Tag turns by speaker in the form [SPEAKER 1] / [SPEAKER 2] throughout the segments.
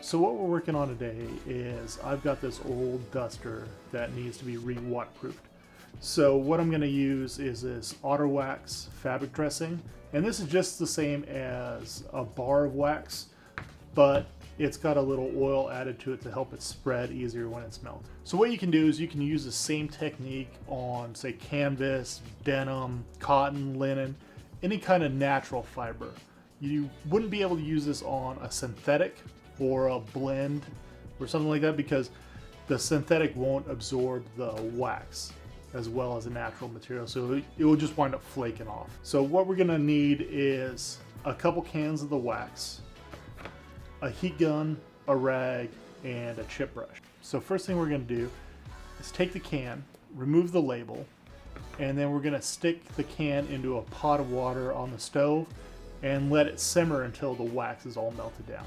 [SPEAKER 1] So what we're working on today is I've got this old duster that needs to be re-waterproofed. So what I'm going to use is this Auto-Wax fabric dressing, and this is just the same as a bar of wax, but it's got a little oil added to it to help it spread easier when it's melted. So what you can do is you can use the same technique on, say, canvas, denim, cotton, linen, any kind of natural fiber. You wouldn't be able to use this on a synthetic or a blend or something like that because the synthetic won't absorb the wax as well as a natural material, so it will just wind up flaking off. So what we're gonna need is a couple cans of the wax, a heat gun, a rag, and a chip brush. So first thing we're gonna do is take the can, remove the label, and then we're gonna stick the can into a pot of water on the stove and let it simmer until the wax is all melted down.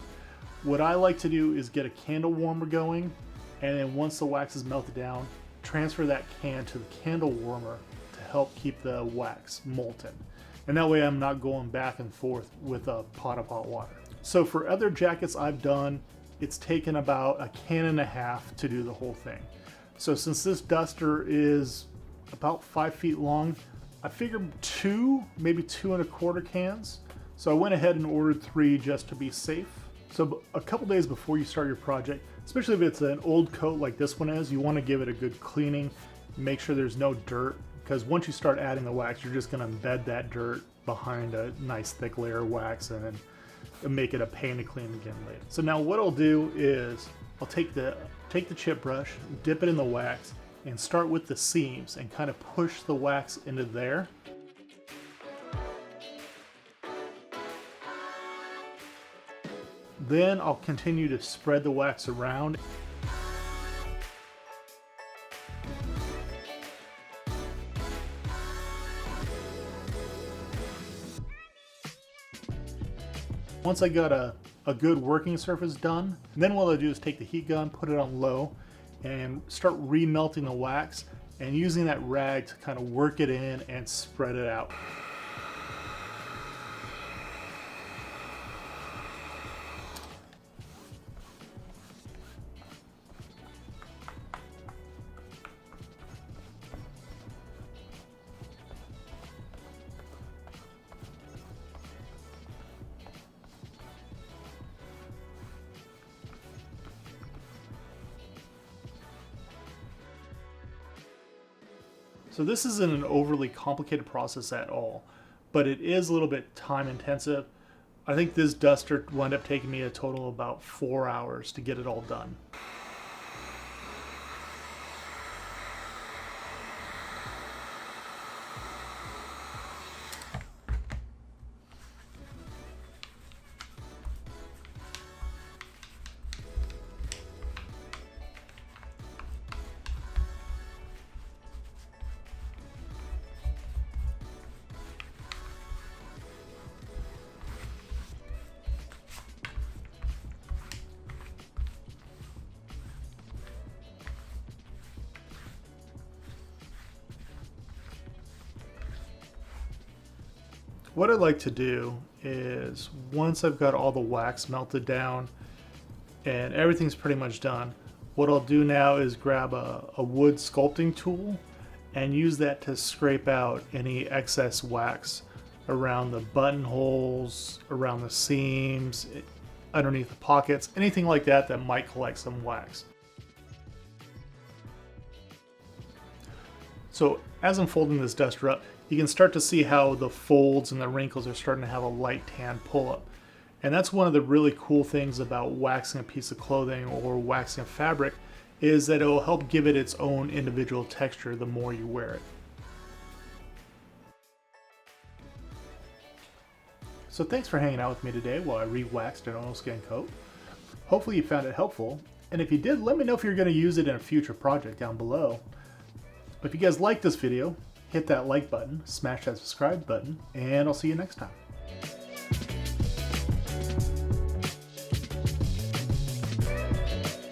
[SPEAKER 1] What I like to do is get a candle warmer going, and then once the wax is melted down, transfer that can to the candle warmer to help keep the wax molten. And that way I'm not going back and forth with a pot of hot water. So for other jackets I've done, it's taken about a can and a half to do the whole thing. So since this duster is about 5 feet long, I figured maybe 2¼ cans. So I went ahead and ordered 3 just to be safe. So a couple days before you start your project, especially if it's an old coat like this one is, you want to give it a good cleaning, make sure there's no dirt, because once you start adding the wax, you're just going to embed that dirt behind a nice thick layer of wax and then make it a pain to clean again later. So now what I'll do is I'll take the chip brush, dip it in the wax, and start with the seams and kind of push the wax into there. Then I'll continue to spread the wax around. Once I got a good working surface done, then what I'll do is take the heat gun, put it on low, and start remelting the wax and using that rag to kind of work it in and spread it out. So this isn't an overly complicated process at all, but it is a little bit time intensive. I think this duster wound up taking me a total of about 4 hours to get it all done. What I like to do is once I've got all the wax melted down and everything's pretty much done, what I'll do now is grab a wood sculpting tool and use that to scrape out any excess wax around the buttonholes, around the seams, underneath the pockets, anything like that that might collect some wax. So as I'm folding this duster up, you can start to see how the folds and the wrinkles are starting to have a light tan pull-up. And that's one of the really cool things about waxing a piece of clothing or waxing a fabric, is that it will help give it its own individual texture the more you wear it. So thanks for hanging out with me today while I re-waxed an oilskin coat. Hopefully you found it helpful, and if you did, let me know if you're going to use it in a future project down below. If you guys liked this video, hit that like button, smash that subscribe button, and I'll see you next time.